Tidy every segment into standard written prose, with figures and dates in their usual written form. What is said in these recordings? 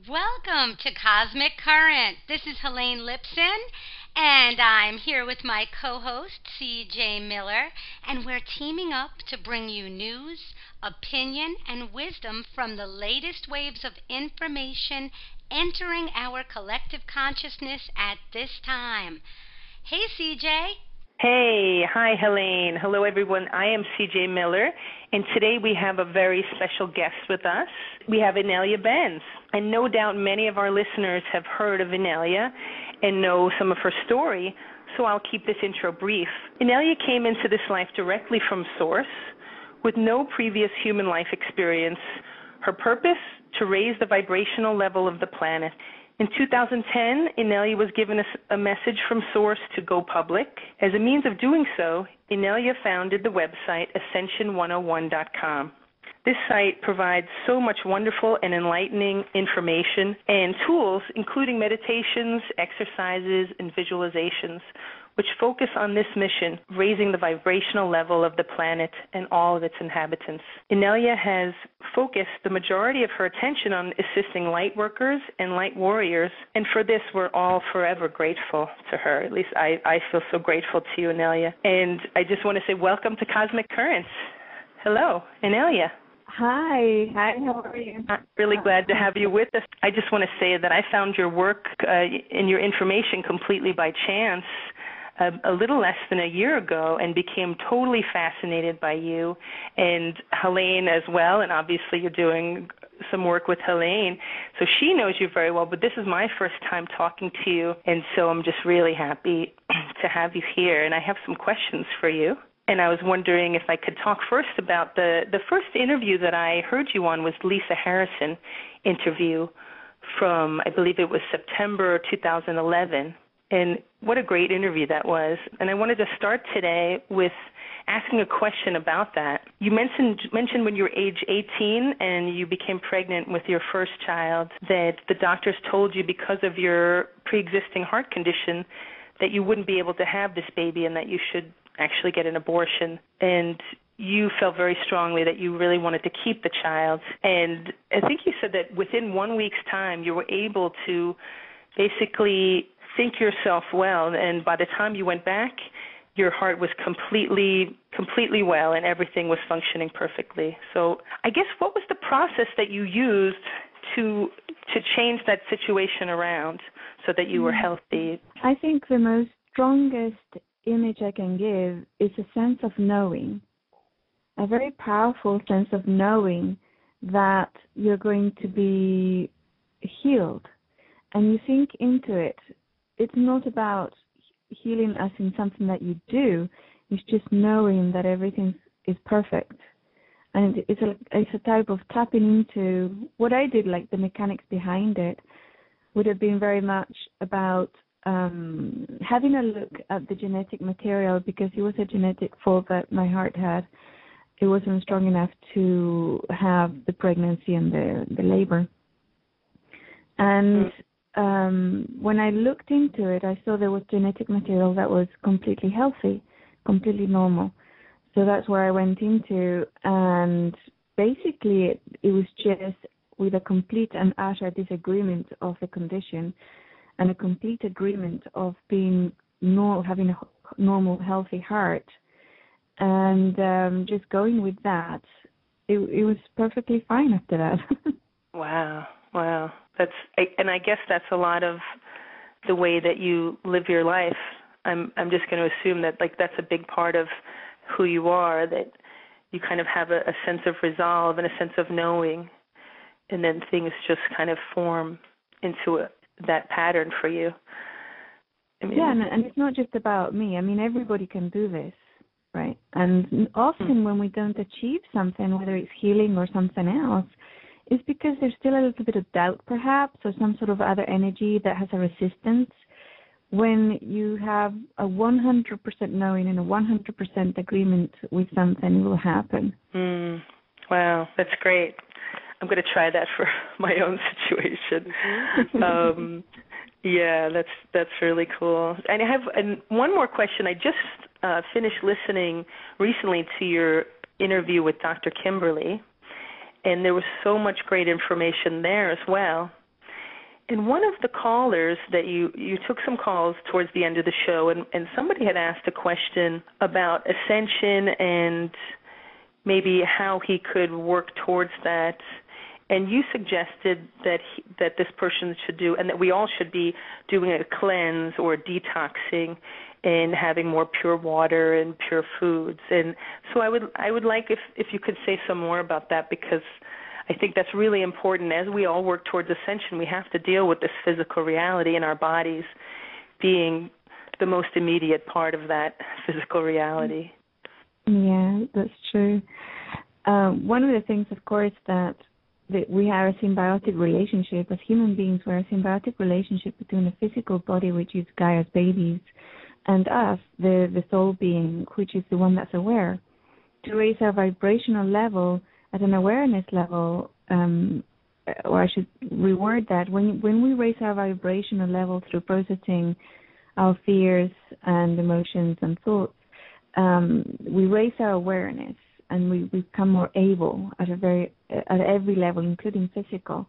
Welcome to Cosmic Current. This is Helane Lipson, and I'm here with my co-host, C.J. Miller, and we're teaming up to bring you news, opinion, and wisdom from the latest waves of information entering our collective consciousness at this time. Hey, C.J. Hey, hi, Helane. Hello, everyone. I am C.J. Miller, and today we have a very special guest with us. We have Inelia Benz, and no doubt many of our listeners have heard of Inelia and know some of her story, so I'll keep this intro brief. Inelia came into this life directly from Source with no previous human life experience. Her purpose? To raise the vibrational level of the planet. In 2010, Inelia was given a message from Source to go public. As a means of doing so, Inelia founded the website Ascension101.com. This site provides so much wonderful and enlightening information and tools, including meditations, exercises, and visualizations, which focus on this mission, raising the vibrational level of the planet and all of its inhabitants. Inelia has focused the majority of her attention on assisting light workers and light warriors, and for this we're all forever grateful to her. At least I feel so grateful to you, Inelia. And I just want to say welcome to Cosmic Currents. Hello, Inelia. Hi, how are you? I'm really glad to have you with us. I just want to say that I found your work and your information completely by chance a little less than a year ago and became totally fascinated by you and Helane as well, and obviously you're doing some work with Helane, so she knows you very well, but this is my first time talking to you, and so I'm just really happy to have you here, and I have some questions for you. And I was wondering if I could talk first about the first interview that I heard you on was Lisa Harrison interview from, I believe it was September 2011. And what a great interview that was. And I wanted to start today with asking a question about that. You mentioned when you were age 18 and you became pregnant with your first child that the doctors told you because of your pre-existing heart condition that you wouldn't be able to have this baby and that you should actually get an abortion, and you felt very strongly that you really wanted to keep the child. And I think you said that within 1 week's time you were able to basically think yourself well, and by the time you went back, your heart was completely well and everything was functioning perfectly. So I guess what was the process that you used to change that situation around so that you were healthy? I think the most strongest image I can give is a sense of knowing, a very powerful sense of knowing that you're going to be healed. And you think into it. It's not about healing as in something that you do. It's just knowing that everything is perfect. And it's a type of tapping into what I did, like the mechanics behind it would have been very much about having a look at the genetic material, because it was a genetic fault that my heart had. It wasn't strong enough to have the pregnancy and the labor. And when I looked into it, I saw there was genetic material that was completely healthy, completely normal. So that's where I went into, and basically it was just with a complete and utter disagreement of the condition and a complete agreement of having a normal, healthy heart, and just going with that, it was perfectly fine after that. Wow. And I guess that's a lot of the way that you live your life. I'm just going to assume that that's a big part of who you are, that you kind of have a sense of resolve and a sense of knowing, and then things just kind of form into that pattern for you. I mean, yeah, and it's not just about me. I mean, everybody can do this. right? And often when we don't achieve something, whether it's healing or something else, it's because there's still a little bit of doubt, perhaps, or some sort of other energy that has a resistance. When you have a 100% knowing and a 100% agreement with something, it will happen. Wow, that's great. I'm going to try that for my own situation. Yeah, that's really cool. And I have one more question. I just finished listening recently to your interview with Dr. Kimberly, and there was so much great information there as well. And one of the callers that you took some calls towards the end of the show, and somebody had asked a question about ascension and maybe how he could work towards that. And you suggested that this person should do, and that we all should be doing a cleanse or detoxing and having more pure water and pure foods. And so I would like if you could say some more about that, because I think that's really important. As we all work towards ascension, we have to deal with this physical reality in our bodies being the most immediate part of that physical reality. Yeah, that's true. One of the things, of course, that we have a symbiotic relationship. As human beings, we're a symbiotic relationship between the physical body, which is Gaia's babies, and us, the soul being, which is the one that's aware. To raise our vibrational level at an awareness level, or I should reword that, when we raise our vibrational level through processing our fears and emotions and thoughts, we raise our awareness, and we become more able at every level, including physical.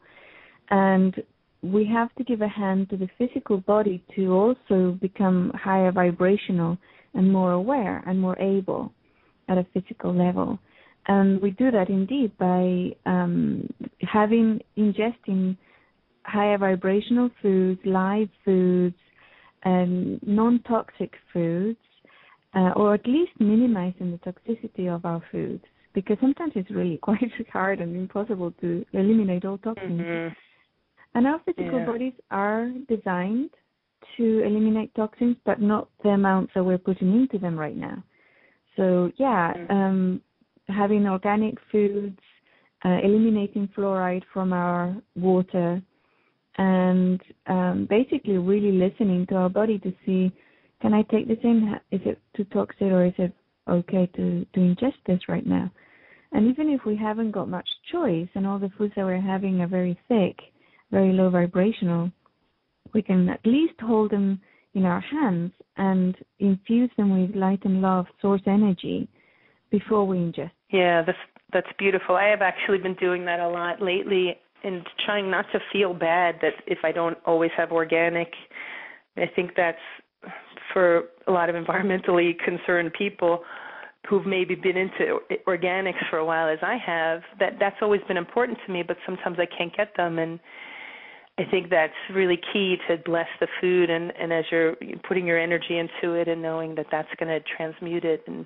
And we have to give a hand to the physical body to also become higher vibrational and more aware and more able at a physical level. And we do that indeed by ingesting higher vibrational foods, live foods, and non-toxic foods, or at least minimizing the toxicity of our foods, because sometimes it's really quite hard and impossible to eliminate all toxins. Mm-hmm. And our physical bodies are designed to eliminate toxins, but not the amounts that we're putting into them right now. So, having organic foods, eliminating fluoride from our water, and basically really listening to our body to see, can I take this in? Is it too toxic, or is it okay to ingest this right now? And even if we haven't got much choice and all the foods that we're having are very thick, very low vibrational, we can at least hold them in our hands and infuse them with light and love, source energy, before we ingest. Yeah, that's beautiful. I have actually been doing that a lot lately, and trying not to feel bad that if I don't always have organic. I think that's for a lot of environmentally concerned people who've maybe been into organics for a while, as I have, that's always been important to me, but sometimes I can't get them. And I think that's really key, to bless the food, and as you're putting your energy into it and knowing that that's going to transmute it and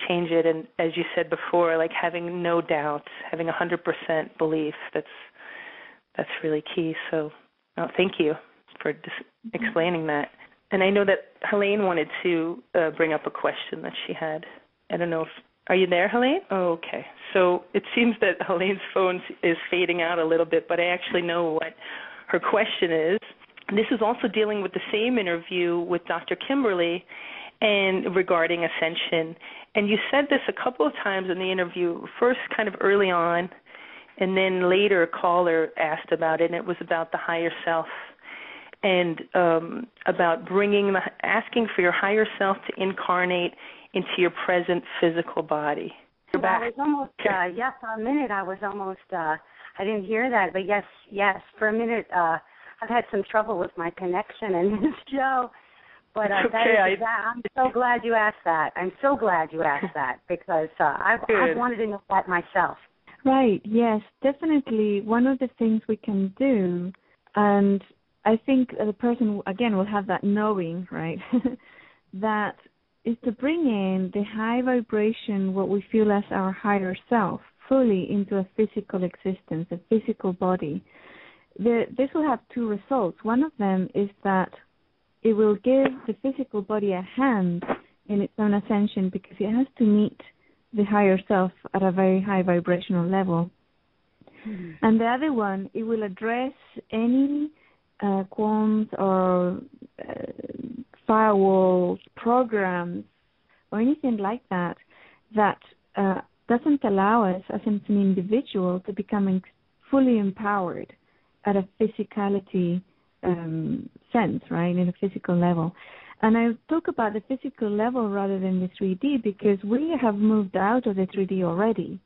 change it. And as you said before, like having no doubt, having 100% belief, that's really key. So thank you for explaining that. And I know that Helane wanted to bring up a question that she had. I don't know if, are you there, Helane? Oh, okay. So it seems that Helene's phone is fading out a little bit, but I actually know what her question is. This is also dealing with the same interview with Dr. Kimberly and regarding ascension. And you said this a couple of times in the interview, first kind of early on, and then later a caller asked about it, and it was about the higher self and about asking for your higher self to incarnate into your present physical body. I was almost, for a minute I was almost, I didn't hear that, but yes, for a minute I've had some trouble with my connection in this show. But I'm so glad you asked that. I'm so glad you asked that, because I've wanted to know that myself. Right, yes, definitely. One of the things we can do, and I think the person, again, will have that knowing, right, that is to bring in the high vibration, what we feel as our higher self, fully into a physical existence, a physical body. This will have two results. One of them is that it will give the physical body a hand in its own ascension because it has to meet the higher self at a very high vibrational level. Mm-hmm. And the other one, it will address any qualms or firewalls, programs, or anything like that doesn't allow us as an individual to become fully empowered at a physicality sense, right, in a physical level. And I talk about the physical level rather than the 3D because we have moved out of the 3D already.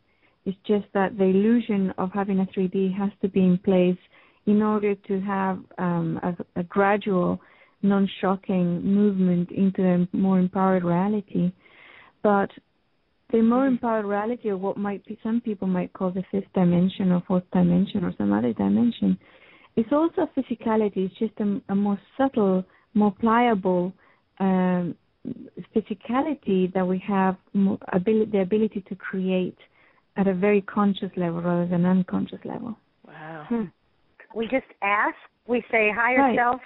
It's just that the illusion of having a 3D has to be in place in order to have a gradual, non-shocking movement into a more empowered reality. But the more empowered reality, or what might be, some people might call the fifth dimension or fourth dimension or some other dimension, it's also physicality. It's just a more subtle, more pliable physicality that we have the ability to create at a very conscious level rather than unconscious level. Wow. We just ask. We say, higher self,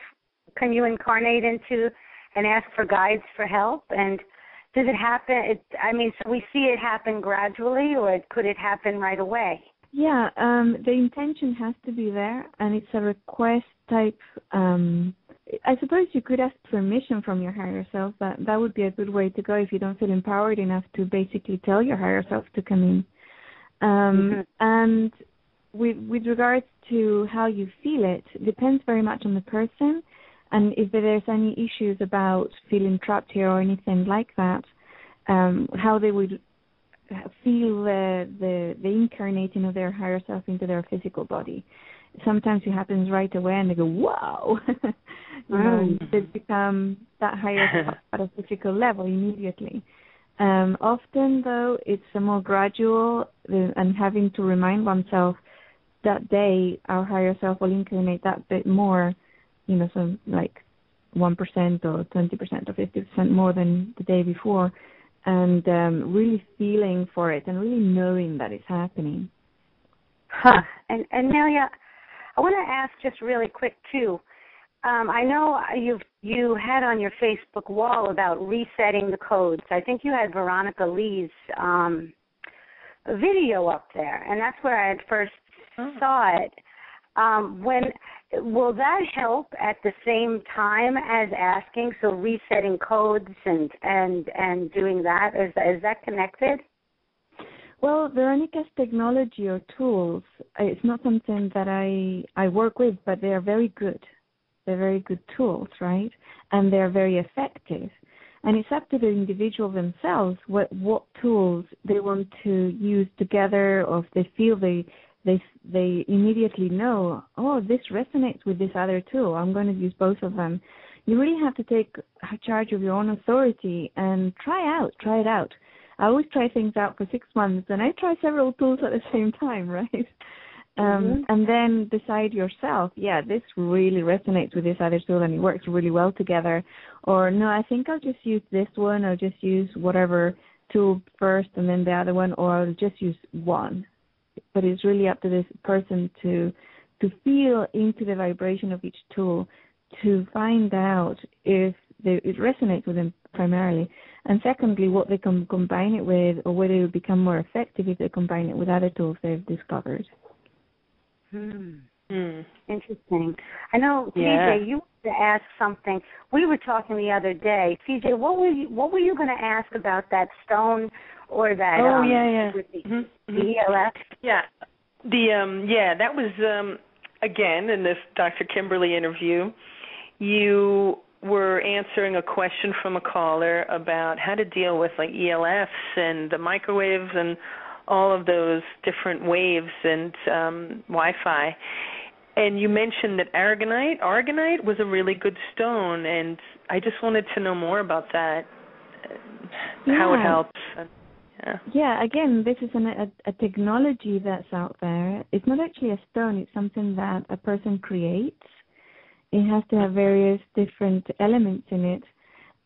can you incarnate into and ask for guides for help? And does it happen? So we see it happen gradually, or could it happen right away? Yeah, the intention has to be there, and it's a request type. I suppose you could ask permission from your higher self. That would be a good way to go if you don't feel empowered enough to basically tell your higher self to come in. And with regards to how you feel it, depends very much on the person, and if there's any issues about feeling trapped here or anything like that, how they would feel the incarnating of their higher self into their physical body. Sometimes it happens right away, and they go, "Wow!" They become that higher self at a physical level immediately. Often, though, it's a more gradual, and having to remind oneself that day our higher self will incarnate that bit more, so like 1% or 20% or 50% more than the day before, and really feeling for it and really knowing that it's happening. And Inelia, I want to ask just really quick too. I know you had on your Facebook wall about resetting the codes. I think you had Veronica Lee's video up there, and that's where I had first saw it. Will that help at the same time as asking? So resetting codes and doing that, is that connected? Well, Veronica's technology or tools, it's not something that I work with, but they are very good. They're very good tools, right? And they're very effective. And it's up to the individual themselves what tools they want to use together, or if they feel they immediately know, oh, this resonates with this other tool, I'm going to use both of them. You really have to take charge of your own authority and try it out. I always try things out for 6 months, and I try several tools at the same time, right? And then decide yourself, this really resonates with this other tool and it works really well together. Or, no, I think I'll just use this one, or just use whatever tool first and then the other one, or I'll just use one. But it's really up to this person to feel into the vibration of each tool to find out if it resonates with them primarily. And secondly, what they can combine it with, or whether it will become more effective if they combine it with other tools they've discovered. Interesting. I know, CJ, you wanted to ask something. We were talking the other day. CJ, what were you going to ask about that stone or that with the ELF? Yeah. That was again in this Dr. Kimberly interview. You were answering a question from a caller about how to deal with like ELFs and the microwaves and all of those different waves and Wi-Fi. And you mentioned that Orgonite was a really good stone, and I just wanted to know more about that, how it helps. Yeah, again, this is a technology that's out there. It's not actually a stone. It's something that a person creates. It has to have various different elements in it.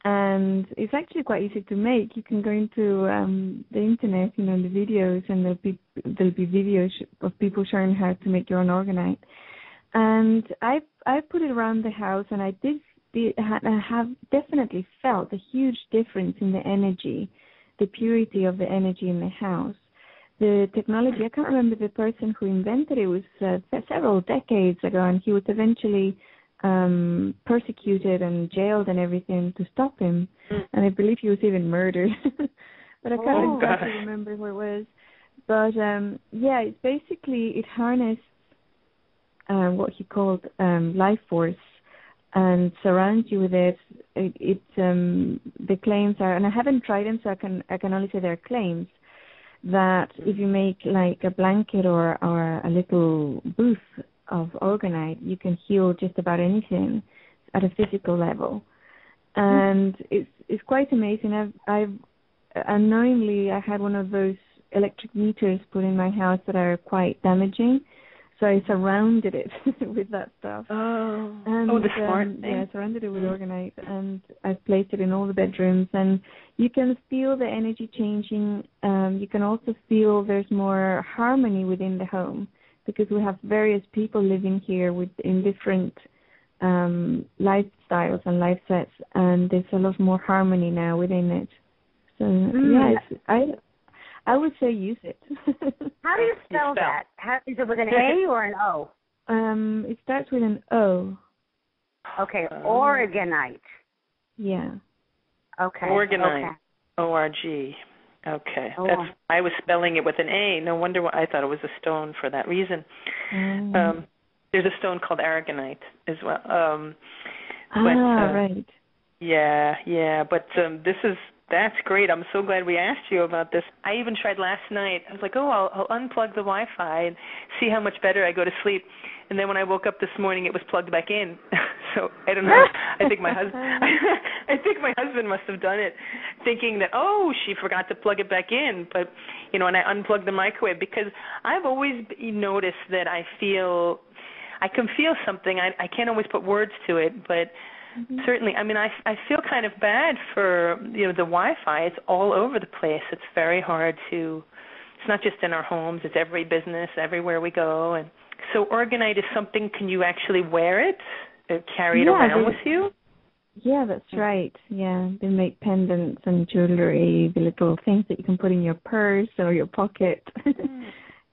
And it's actually quite easy to make. You can go into the internet, the videos, and there'll be videos of people showing how to make your own Orgonite. And I put it around the house, and I did I have definitely felt a huge difference in the energy, the purity of the energy in the house. The technology, I can't remember the person who invented it. It was several decades ago, and he was eventually persecuted and jailed and everything to stop him. And I believe he was even murdered. But I can't exactly remember who it was. But, it's basically, it harnessed what he called life force and surrounds you with it. The claims are, and I haven't tried them, so I can only say they're claims, that if you make like a blanket or a little booth of Orgonite, you can heal just about anything at a physical level. And it's quite amazing. I've unknowingly, I had one of those electric meters put in my house that are quite damaging, so I surrounded it with that stuff. The smart thing. Yeah, I surrounded it with Orgonite, and I've placed it in all the bedrooms, and you can feel the energy changing. You can also feel there's more harmony within the home, because we have various people living here in different lifestyles and life sets, and there's a lot more harmony now within it. So I would say use it. How do you spell that? Is it with an A or an O? It starts with an O. Okay, Orgonite. Yeah. Okay. Orgonite. Okay. O-R-G. Okay. Oh. I was spelling it with an A. No wonder why I thought it was a stone for that reason. There's a stone called Aragonite as well. Right. Yeah. But that's great. I'm so glad we asked you about this. I even tried last night. I was like, I'll unplug the Wi-Fi and see how much better I go to sleep. And then when I woke up this morning, it was plugged back in. So I don't know. I think my husband must have done it, thinking that she forgot to plug it back in. But and I unplugged the microwave, because I've always noticed that I can feel something. I can't always put words to it, but. Certainly. I mean, I feel kind of bad for, the Wi-Fi. It's all over the place. It's very hard it's not just in our homes. It's every business, everywhere we go. And so Orgonite is something, can you actually wear it, carry it around with you? Yeah, that's right. Yeah, they make pendants and jewelry, the little things that you can put in your purse or your pocket.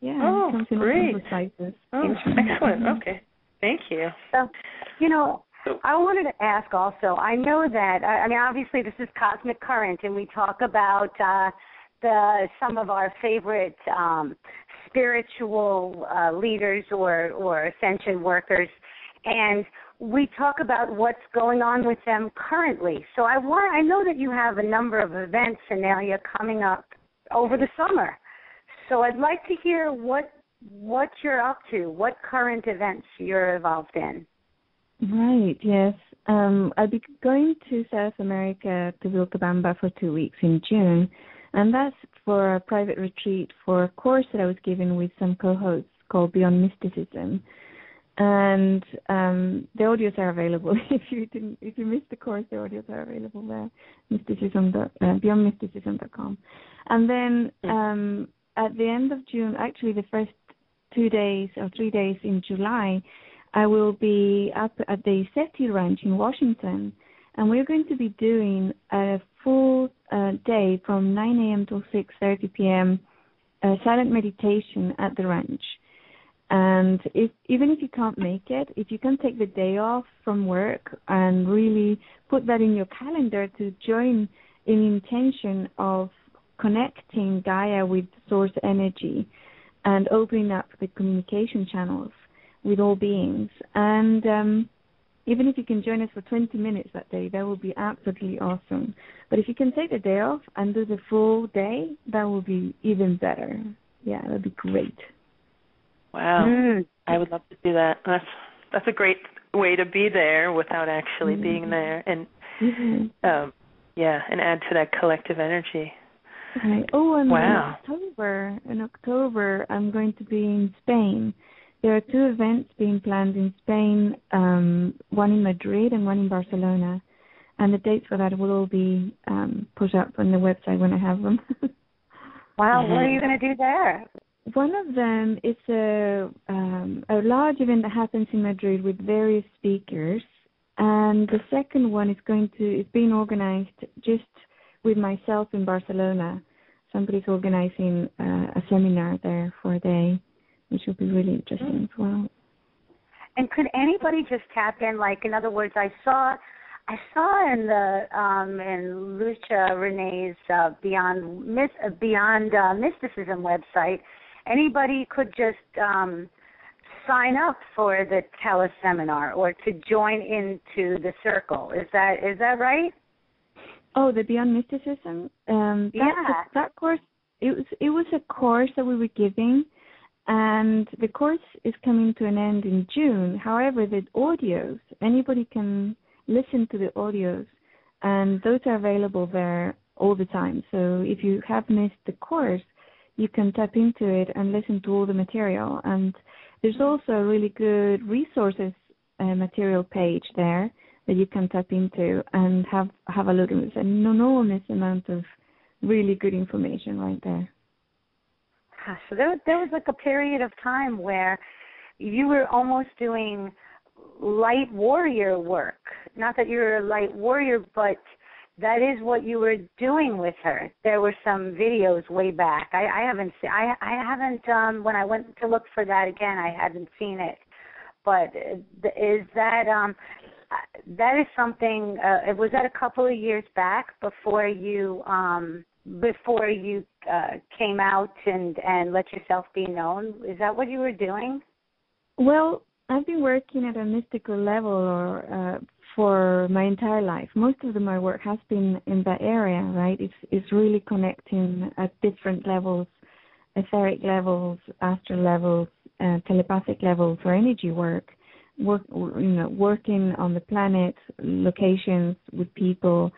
Yeah. Oh, great. Sizes. Oh, excellent. Okay. Thank you. So, I wanted to ask also, I know that, obviously this is Cosmic Current, and we talk about some of our favorite spiritual leaders or ascension workers, and we talk about what's going on with them currently. So I know that you have a number of events, Inelia, coming up over the summer. So I'd like to hear what you're up to, what current events you're involved in. Right, yes. I'll be going to South America, to Vilcabamba, for 2 weeks in June, and that's for a private retreat for a course that I was given with some co-hosts called Beyond Mysticism. And the audios are available. If you missed the course, the audios are available there, beyondmysticism.com. And then at the end of June, actually the first 2 days or 3 days in July, I will be up at the SETI Ranch in Washington, and we're going to be doing a full day from 9 a.m. till 6:30 p.m. Silent meditation at the ranch. And even if you can't make it, if you can take the day off from work and really put that in your calendar to join in intention of connecting Gaia with source energy and opening up the communication channels with all beings. And even if you can join us for 20 minutes that day, that will be absolutely awesome. But if you can take the day off and do the full day, that will be even better. Yeah, that would be great. Wow. I would love to do that. That's a great way to be there without actually being there, and and add to that collective energy. Right. Oh, and in October I'm going to be in Spain. There are 2 events being planned in Spain, one in Madrid and one in Barcelona. And the dates for that will all be put up on the website when I have them. Wow, what are you going to do there? One of them is a large event that happens in Madrid with various speakers. And the second one is being organized just with myself in Barcelona. Somebody's organizing a seminar there for a day, which will be really interesting as well. And could anybody just tap in? Like, in other words, I saw in the in Lucia Renee's Beyond Mysticism website, anybody could just sign up for the teleseminar or to join into the circle. Is that right? Oh, the Beyond Mysticism. That course. It was a course that we were giving, and the course is coming to an end in June. However, the audios, anybody can listen to the audios, and those are available there all the time. So if you have missed the course, you can tap into it and listen to all the material. And there's also a really good resources material page there that you can tap into and have a look. It's an enormous amount of really good information right there. So there was like a period of time where you were almost doing light warrior work. Not that you're a light warrior, but that is what you were doing with her. There were some videos way back. I haven't when I went to look for that again, I hadn't seen it. But is that that is something? Was that a couple of years back before you came out and let yourself be known? Is that what you were doing? Well, I've been working at a mystical level for my entire life. Most of my work has been in that area, right? It's really connecting at different levels, etheric levels, astral levels, telepathic levels, or energy work. Working on the planet, locations with people,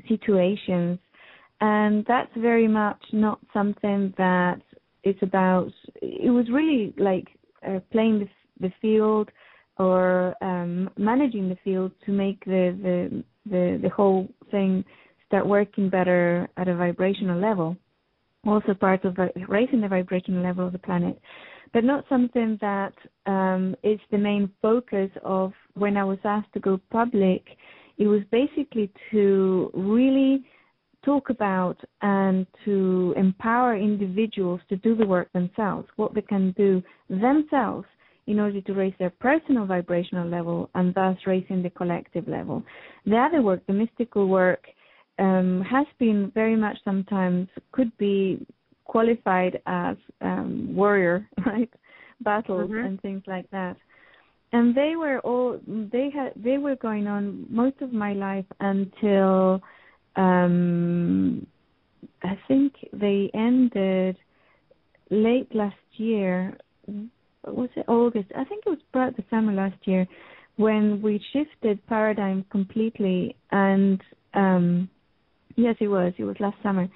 situations, and that's very much not something that it's about. It was really like playing the field or managing the field to make the whole thing start working better at a vibrational level. Also part of raising the vibrational level of the planet, but not something that is the main focus of when I was asked to go public. It was basically to really talk about and to empower individuals to do the work themselves, what they can do themselves in order to raise their personal vibrational level and thus raising the collective level. The other work, the mystical work, has been very much sometimes could be qualified as warrior, right? Battles and things like that. And they were going on most of my life until I think they ended late last year. Was it August? I think it was about the summer last year when we shifted paradigm completely. And yes, it was last summer.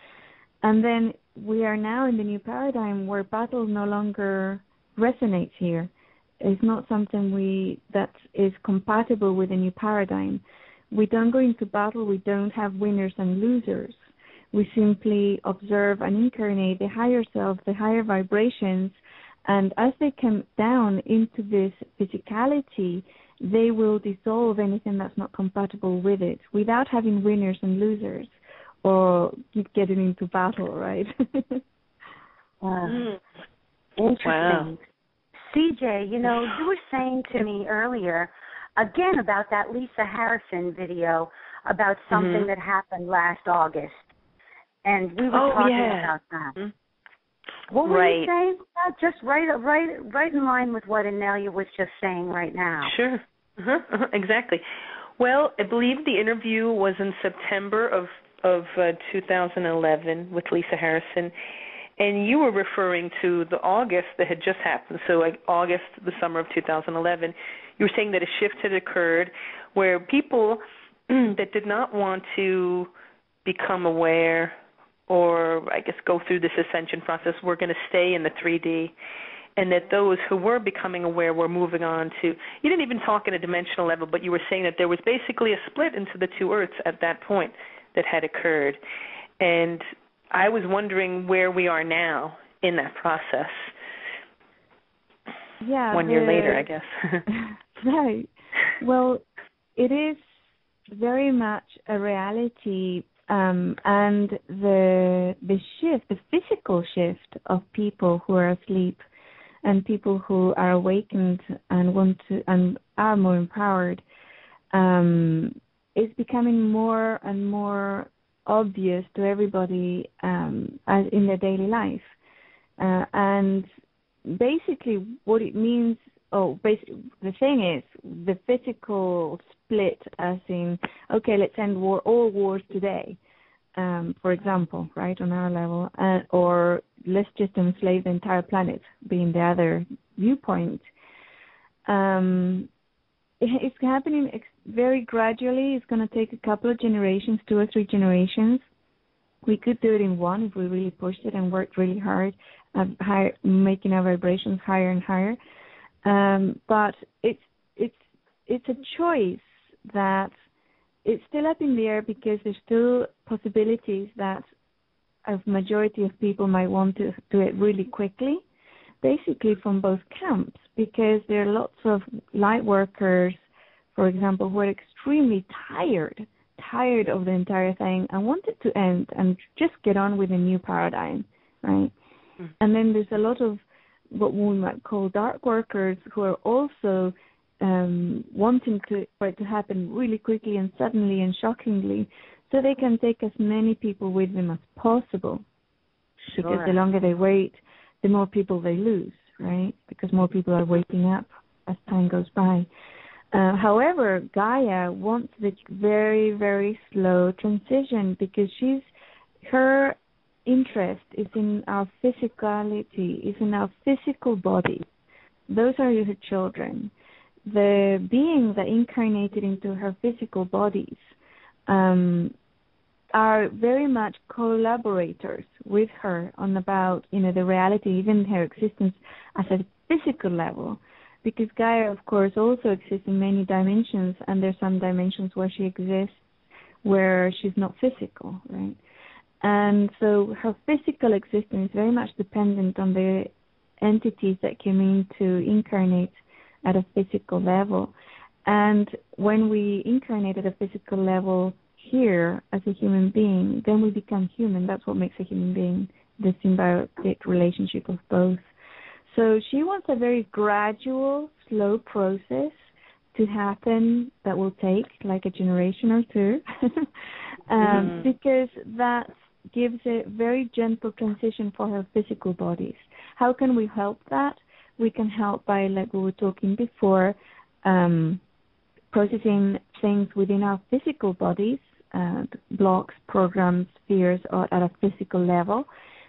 And then we are now in the new paradigm where battle no longer resonates here. It's not something that is compatible with the new paradigm. We don't go into battle. We don't have winners and losers. We simply observe and incarnate the higher self, the higher vibrations, and as they come down into this physicality, they will dissolve anything that's not compatible with it without having winners and losers or keep getting into battle, right? Wow. Interesting. Wow. CJ, you were saying to me earlier, again, about that Lisa Harrison video about something that happened last August. And we were talking about that. What were you saying? Just right in line with what Inelia was just saying right now. Sure. Exactly. Well, I believe the interview was in September of 2011 with Lisa Harrison. And you were referring to the August that had just happened, so like August, the summer of 2011. You were saying that a shift had occurred where people that did not want to become aware or, I guess, go through this ascension process were going to stay in the 3D, and that those who were becoming aware were moving on to, you didn't even talk in a dimensional level, but you were saying that there was basically a split into the two Earths at that point that had occurred. And I was wondering where we are now in that process. Yeah. 1 year later, I guess. Right. Well, it is very much a reality, and the shift, the physical shift of people who are asleep and people who are awakened and want to and are more empowered, is becoming more and more obvious to everybody as in their daily life. And basically what it means, the thing is, the physical split as in, okay, let's end all wars today, for example, right, on our level, or let's just enslave the entire planet, being the other viewpoint. It's happening very gradually. It's going to take a couple of generations, 2 or 3 generations. We could do it in one if we really pushed it and worked really hard at making our vibrations higher and higher. But it's a choice that it's still up in the air, because there's still possibilities that a majority of people might want to do it really quickly, basically from both camps, because there are lots of light workers, for example, who are extremely tired of the entire thing and want it to end and just get on with a new paradigm, right? Mm-hmm. And then there's a lot of what we might call dark workers who are also wanting for it to happen really quickly and suddenly and shockingly, so they can take as many people with them as possible. Sure. Because the longer they wait, the more people they lose, right? Because more people are waking up as time goes by. However, Gaia wants the very, very slow transition, because her interest is in our physicality, is in our physical bodies. Those are her children. The beings that incarnated into her physical bodies are very much collaborators with her on about, the reality, even her existence at a physical level. Because Gaia, of course, also exists in many dimensions, and there's some dimensions where she exists where she's not physical, right? And so her physical existence is very much dependent on the entities that came in to incarnate at a physical level. And when we incarnate at a physical level here as a human being, then we become human. That's what makes a human being, the symbiotic relationship of both. So she wants a very gradual, slow process to happen that will take like a generation or two, because that gives a very gentle transition for her physical bodies. How can we help that? We can help by, like we were talking before, processing things within our physical bodies, blocks, programs, fears, or at a physical level,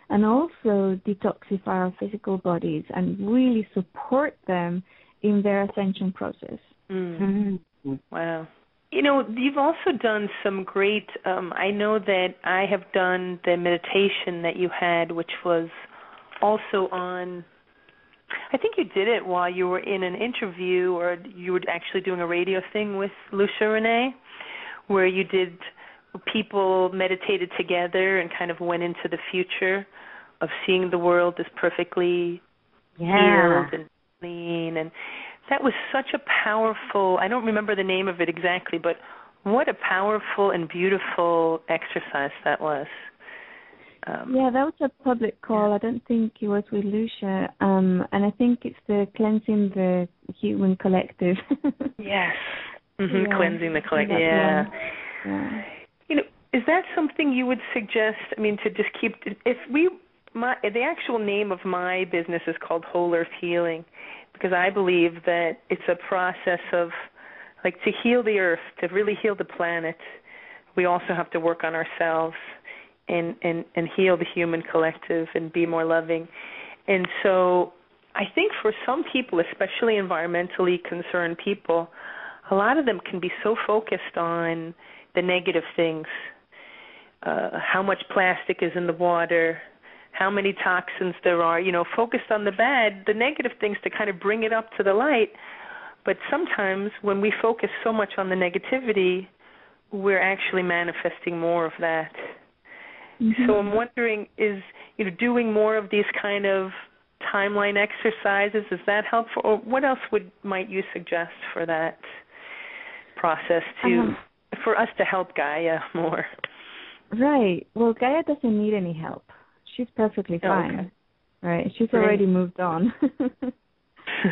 and also detoxify our physical bodies and really support them in their ascension process. Mm-hmm. Wow. You've also done some great, I know that I have done the meditation that you had, which was also on, I think you did it while you were in an interview, or you were actually doing a radio thing with Lucia Renee, where you did, people meditated together and kind of went into the future of seeing the world as perfectly healed and clean. And that was such a powerful, I don't remember the name of it exactly, but what a powerful and beautiful exercise that was. That was a public call. I don't think it was with Lucia. And I think it's the cleansing the human collective. Yes. Mm-hmm. Yeah. Cleansing the collective. Yeah. Is that something you would suggest? I mean, to just keep, the actual name of my business is called Whole Earth Healing, because I believe that it's a process of, like, to heal the earth, to really heal the planet, we also have to work on ourselves and heal the human collective and be more loving. And so I think for some people, especially environmentally concerned people, a lot of them can be so focused on the negative things, how much plastic is in the water, how many toxins there are, focused on the bad, the negative things to kind of bring it up to the light. But sometimes when we focus so much on the negativity, we're actually manifesting more of that. Mm-hmm. So I'm wondering, is doing more of these kind of timeline exercises, is that helpful? Or what else might you suggest for that? process for us to help Gaia more. Right. Well, Gaia doesn't need any help. She's perfectly fine. Okay. Right. She's already moved on.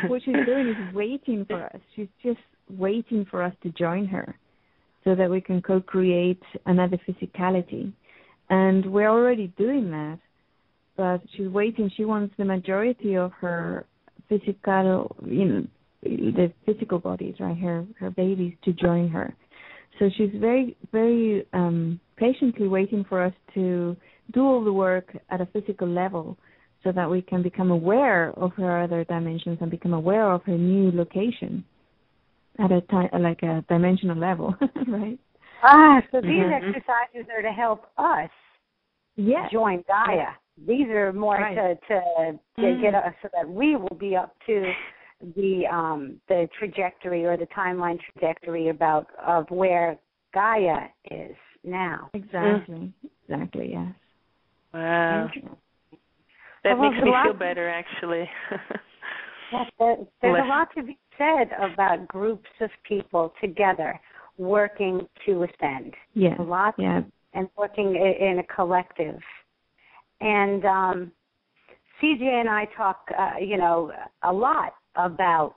What she's doing is waiting for us. She's just waiting for us to join her so that we can co-create another physicality. And we're already doing that, but she's waiting. She wants the majority of her physical, the physical bodies, right, her babies, to join her. So she's very, very patiently waiting for us to do all the work at a physical level so that we can become aware of her other dimensions and become aware of her new location at a dimensional level, right? So these exercises are to help us join Gaia. These are more to get us so that we will be up to the trajectory or the timeline trajectory of where Gaia is now. Exactly. Exactly, yes. Wow. That makes me feel better, actually. Yes, there's a lot to be said about groups of people together working to ascend. Yes. A lot, and working in a collective. And CJ and I talk, a lot about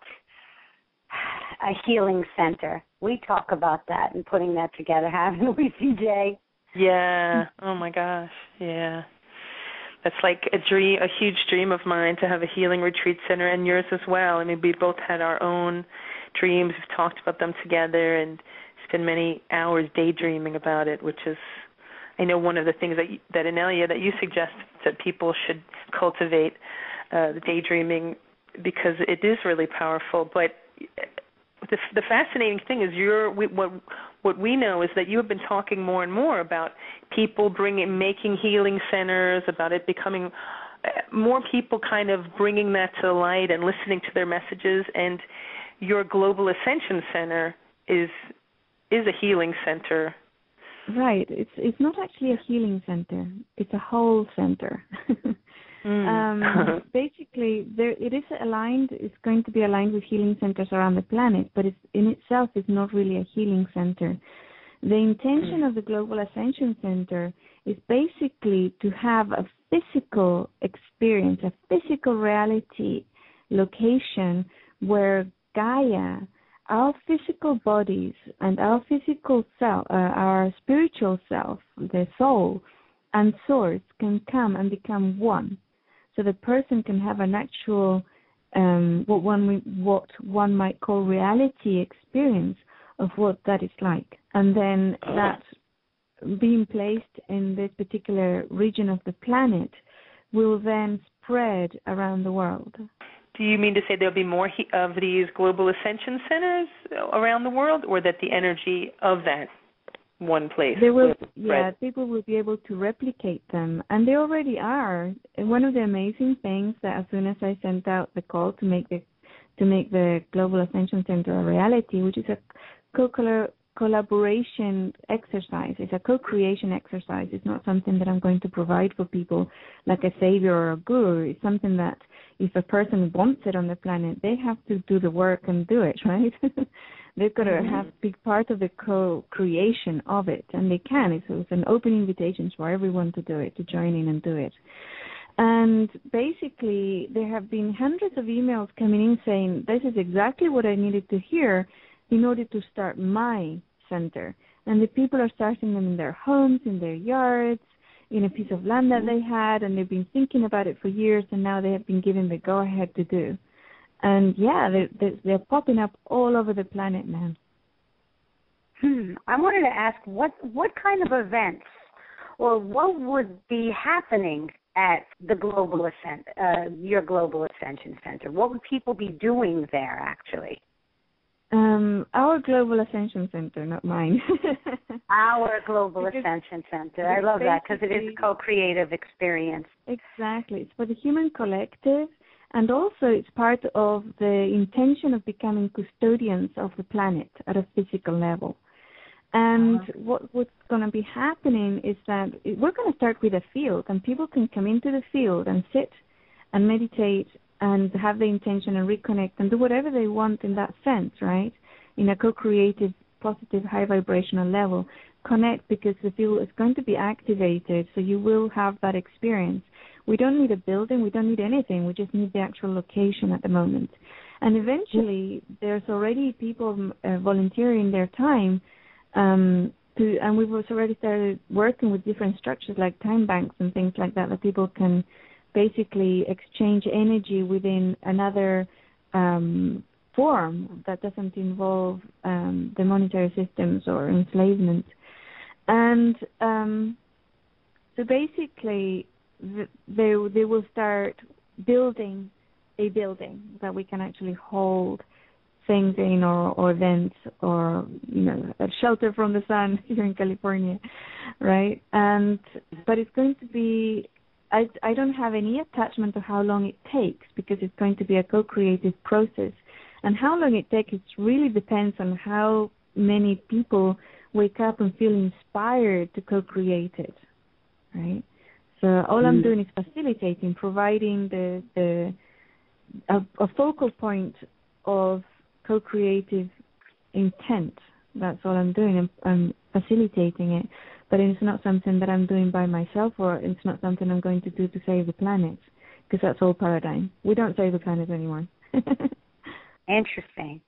a healing center. We talk about that and putting that together, haven't we, CJ? Yeah. Oh my gosh. Yeah. That's like a huge dream of mine, to have a healing retreat center, and yours as well. I mean, we both had our own dreams. We've talked about them together and spent many hours daydreaming about it, which is, I know, one of the things that Inelia, that you suggest that people should cultivate, the daydreaming, because it is really powerful. But the fascinating thing is what we know is that you have been talking more and more about people making healing centers, about it becoming more people kind of bringing that to light and listening to their messages. And your Global Ascension Center is a healing center. Right. It's not actually a healing center. It's a whole center. Basically, it is aligned. It's going to be aligned with healing centers around the planet, but it's in itself is not really a healing center. The intention of the Global Ascension Center is basically to have a physical experience, a physical reality location where Gaia, our physical bodies, and our physical self, our spiritual self, the soul, and source can come and become one. So the person can have an actual, what one might call reality experience of what that is like. And then that being placed in this particular region of the planet will then spread around the world. Do you mean to say there'll be more of these Global Ascension Centers around the world, or that the energy of that one place people will be able to replicate them, and they already are. And one of the amazing things that as soon as I sent out the call to make the Global Ascension Center a reality, which is a collaboration exercise. It's a co-creation exercise. It's not something that I'm going to provide for people like a savior or a guru. It's something that if a person wants it on the planet, they have to do the work and do it, right? They've got to have big part of the co-creation of it, and they can. It's an open invitation for everyone to do it, to join in and do it. And basically, there have been hundreds of emails coming in saying, this is exactly what I needed to hear in order to start my center. And the people are starting them in their homes, in their yards, in a piece of land that they had, and they've been thinking about it for years, and now they have been given the go-ahead to do. And, they're popping up all over the planet now. I wanted to ask, what kind of events or what would be happening at the your Global Ascension Center? What would people be doing there, actually? Our Global Ascension Center, not mine. Our Global Ascension Center. I love that because it is a co-creative experience. Exactly. It's for the human collective, and also it's part of the intention of becoming custodians of the planet at a physical level. And what's going to be happening is that we're going to start with a field, and people can come into the field and sit and meditate and have the intention and reconnect and do whatever they want in that sense, right? In a co-creative positive, high vibrational level. Connect, because the field is going to be activated, so you will have that experience. We don't need a building, we don't need anything, we just need the actual location at the moment. And eventually, there's already people volunteering their time, and we've also already started working with different structures like time banks and things like that, that people can basically exchange energy within another form that doesn't involve the monetary systems or enslavement. And so basically, they will start building a building that we can actually hold things in, or events, or a shelter from the sun here in California, right? But it's going to be, I don't have any attachment to how long it takes, because it's going to be a co-creative process. And how long it takes, it really depends on how many people wake up and feel inspired to co-create it, right? So all I'm doing is facilitating, providing a focal point of co-creative intent. That's all I'm doing. I'm facilitating it, but it's not something that I'm doing by myself, or it's not something I'm going to do to save the planet, because that's all paradigm. We don't save the planet anymore. Interesting.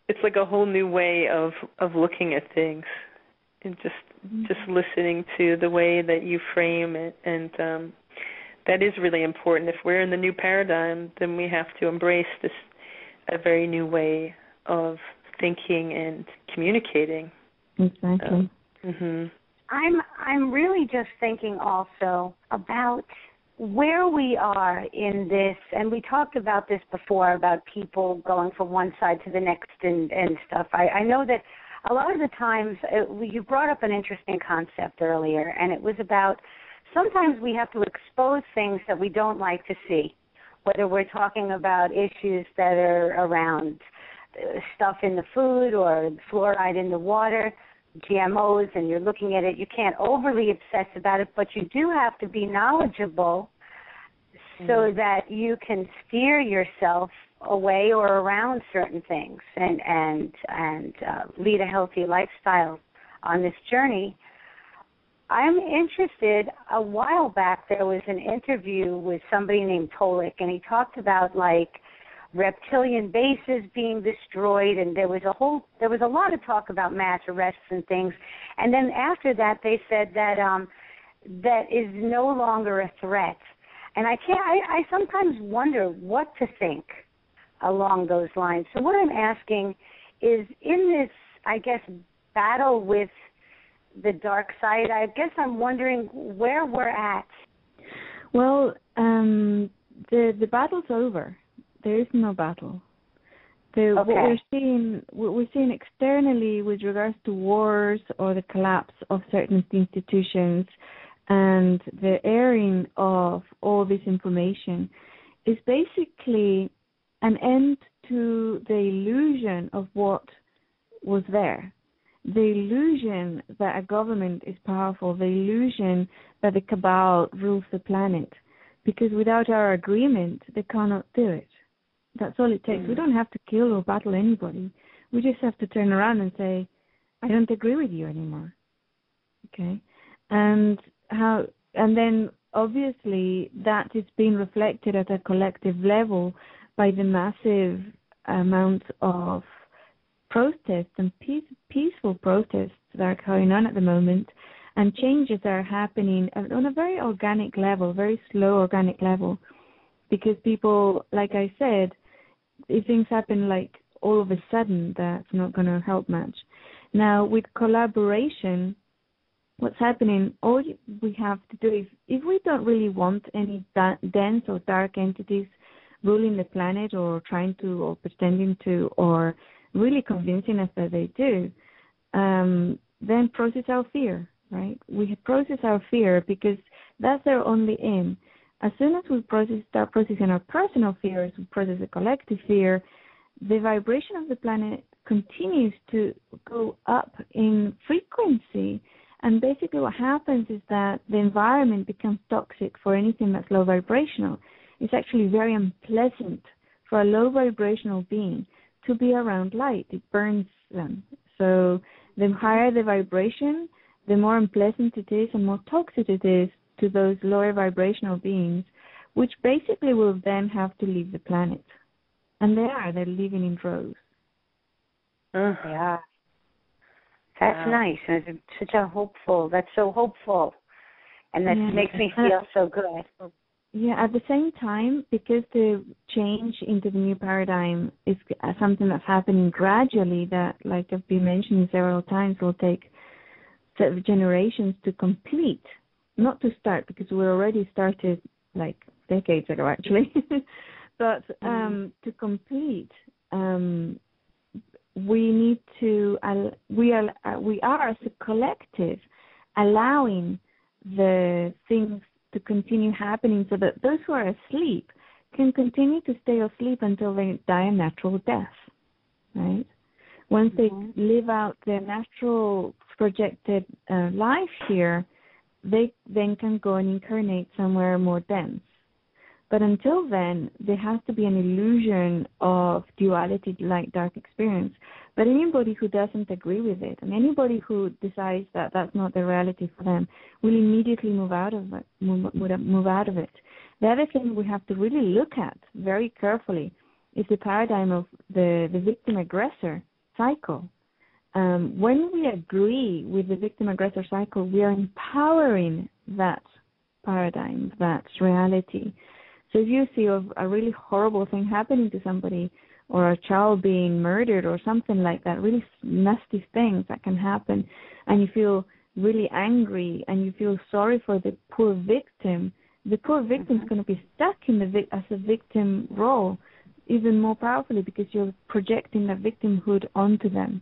It's like a whole new way of looking at things, and just listening to the way that you frame it, and that is really important. If we're in the new paradigm, then we have to embrace a very new way of thinking and communicating. Exactly. I'm really just thinking also about where we are in this, and we talked about this before, about people going from one side to the next and stuff. I know that a lot of the times, you brought up an interesting concept earlier, and it was about sometimes we have to expose things that we don't like to see, whether we're talking about issues that are around stuff in the food or fluoride in the water, GMOs, and you're looking at it. You can't overly obsess about it, but you do have to be knowledgeable so that you can steer yourself away or around certain things and lead a healthy lifestyle on this journey. I'm interested, a while back there was an interview with somebody named Tolik, and he talked about like reptilian bases being destroyed, and there was a lot of talk about mass arrests and things. And then after that they said that that is no longer a threat. And I sometimes wonder what to think along those lines. So what I'm asking is, in this, I guess, battle with the dark side, I guess I'm wondering where we're at. Well, the battle's over. There is no battle. What we're seeing externally with regards to wars or the collapse of certain institutions and the airing of all this information is basically an end to the illusion of what was there. The illusion that a government is powerful, the illusion that the cabal rules the planet. Because without our agreement, they cannot do it. That's all it takes. We don't have to kill or battle anybody. We just have to turn around and say, I don't agree with you anymore. Okay? And then obviously that is being reflected at a collective level by the massive amount of protests and peaceful protests that are going on at the moment, and changes that are happening on a very organic level, very slow organic level, because people, like I said, if things happen like all of a sudden, that's not going to help much. Now, with collaboration, what's happening, all we have to do is, if we don't really want any dense or dark entities ruling the planet, or trying to, or pretending to, or really convincing us that they do, then process our fear, right? We process our fear because that's our only aim. As soon as we start processing our personal fears, we process the collective fear, the vibration of the planet continues to go up in frequency. And basically what happens is that the environment becomes toxic for anything that's low vibrational. It's actually very unpleasant for a low vibrational being to be around light. It burns them. So the higher the vibration, the more unpleasant it is and more toxic it is to those lower vibrational beings, which basically will then have to leave the planet. And they're living in droves. Yeah. That's nice. And it's that's so hopeful. And that makes me feel so good. Yeah, at the same time, because the change into the new paradigm is something that's happening gradually, that, like I've been mentioning several times, will take generations to complete, not to start, because we already started like decades ago, actually. But to complete, we need to, we are as a collective allowing the things to continue happening so that those who are asleep can continue to stay asleep until they die a natural death, right? Once they live out their natural projected life here, they then can go and incarnate somewhere more dense. But until then, there has to be an illusion of duality, light-dark experience. But anybody who doesn't agree with it, and anybody who decides that that's not the reality for them, will immediately move out of it. The other thing we have to really look at very carefully is the paradigm of the victim-aggressor cycle. When we agree with the victim-aggressor cycle, we are empowering that paradigm, that reality. So if you see a really horrible thing happening to somebody, or a child being murdered or something like that, really nasty things that can happen, and you feel really angry and you feel sorry for the poor victim is going to be stuck in as a victim role even more powerfully, because you're projecting that victimhood onto them.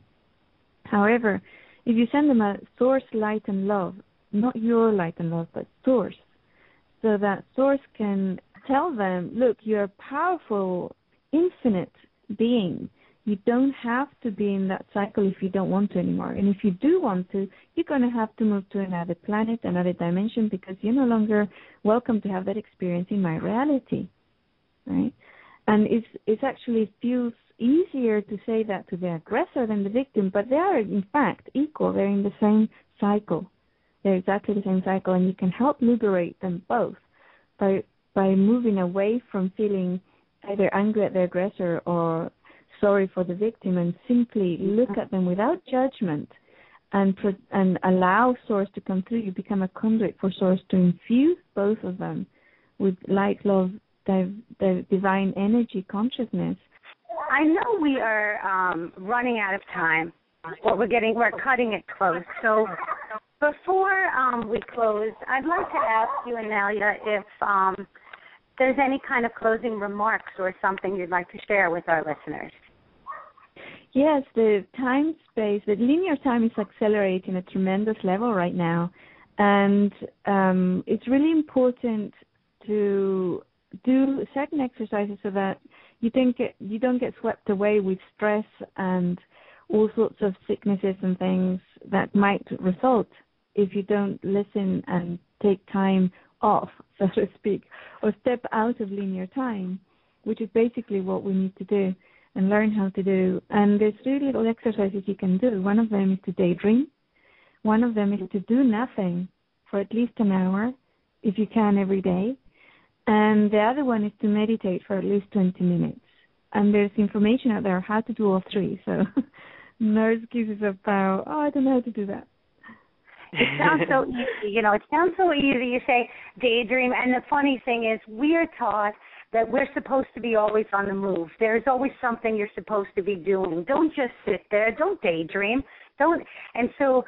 However, if you send them a source, light, and love, not your light and love, but source, so that source can tell them, look, you're a powerful, infinite being. You don't have to be in that cycle if you don't want to anymore. And if you do want to, you're going to have to move to another planet, another dimension, because you're no longer welcome to have that experience in my reality, right? And it's actually feels easier to say that to the aggressor than the victim, but they are, in fact, equal. They're in the same cycle. They're exactly the same cycle, and you can help liberate them both by moving away from feeling either angry at the aggressor or sorry for the victim, and simply look at them without judgment and allow Source to come through. You become a conduit for Source to infuse both of them with light, love, the divine energy consciousness. I know we are running out of time, but we're cutting it close. So before we close, I'd like to ask you, Inelia, if there's any kind of closing remarks or something you'd like to share with our listeners. Yes, the time-space, the linear time is accelerating at a tremendous level right now, and it's really important to do certain exercises so that you don't get swept away with stress and all sorts of sicknesses and things that might result if you don't listen and take time off, so to speak, or step out of linear time, which is basically what we need to do and learn how to do. And there's 3 little exercises you can do. One of them is to daydream. One of them is to do nothing for at least an hour, if you can, every day. And the other one is to meditate for at least 20 minutes. And there's information out there how to do all 3. So no excuses about, I don't know how to do that. It sounds so easy. It sounds so easy. You say daydream. And the funny thing is, we are taught that we're supposed to be always on the move. There's always something you're supposed to be doing. Don't just sit there. Don't daydream. And so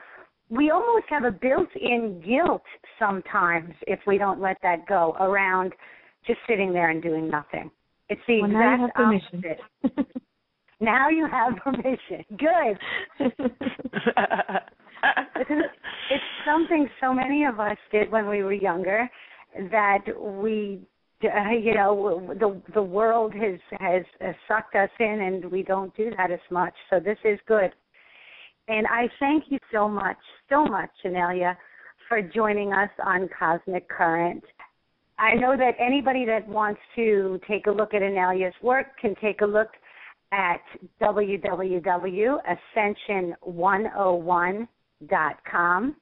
we almost have a built-in guilt sometimes if we don't let that go around just sitting there and doing nothing. It's the exact opposite. Now you have permission. Good. It's something so many of us did when we were younger that we, the world has sucked us in, and we don't do that as much. So this is good. And I thank you so much, Inelia, for joining us on Cosmic Current. I know that anybody that wants to take a look at Inelia's work can take a look at www.ascension101.com.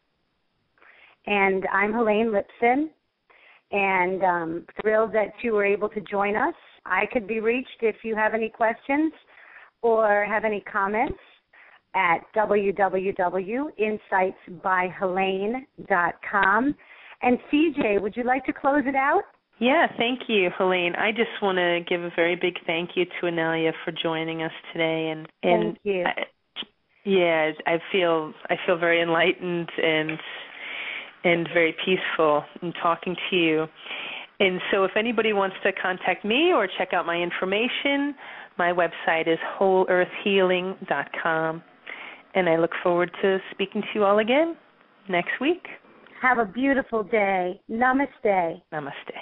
And I'm Helane Lipson, and thrilled that you were able to join us. I could be reached if you have any questions or have any comments at www.insightsbyhelane.com. And CJ, would you like to close it out? Yeah, thank you, Helane. I just want to give a very big thank you to Inelia for joining us today. And thank you. I feel very enlightened and very peaceful in talking to you. And so if anybody wants to contact me or check out my information, my website is wholeearthhealing.com. And I look forward to speaking to you all again next week. Have a beautiful day. Namaste. Namaste.